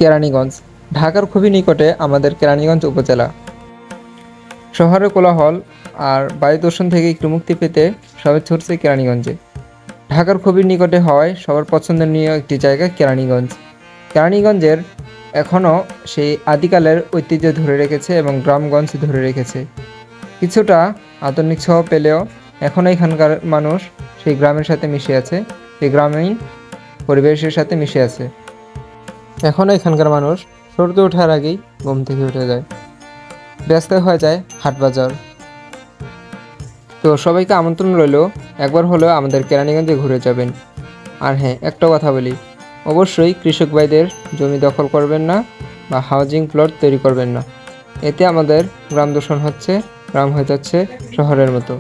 কেরানীগঞ্জ ঢাকার খুবই নিকটে আমাদের কেরানীগঞ্জ উপজেলা। শহরের কোলাহল আর বায়ু দূষণ থেকে একটু মুক্তি পেতে সবাই ছুটছে কেরানীগঞ্জে। ঢাকার খুবই নিকটে হওয়ায় সবার পছন্দনীয় একটি জায়গা কেরানীগঞ্জ। কেরানীগঞ্জের এখনও সেই আদিকালের ঐতিহ্য ধরে রেখেছে এবং গ্রামগঞ্জ ধরে রেখেছে। কিছুটা আধুনিক ছোঁয়া পেলেও এখনও এখানকার মানুষ সেই গ্রামের সাথে মিশে আছে, সেই গ্রামীণ পরিবেশের সাথে মিশে আছে। এখনও এখানকার মানুষ সূর্য ওঠার আগেই ঘুম থেকে উঠে যায়, ব্যস্ত হয়ে যায় হাট বাজার। তো সবাইকে আমন্ত্রণ রইল, একবার হলেও আমাদের কেরানীগঞ্জে ঘুরে যাবেন। আর হ্যাঁ, একটা কথা বলি, অবশ্যই কৃষক ভাইদের জমি দখল করবেন না বা হাউজিং প্লট তৈরি করবেন না। এতে আমাদের গ্রাম দূষণ হচ্ছে, গ্রাম হয়ে যাচ্ছে শহরের মতো।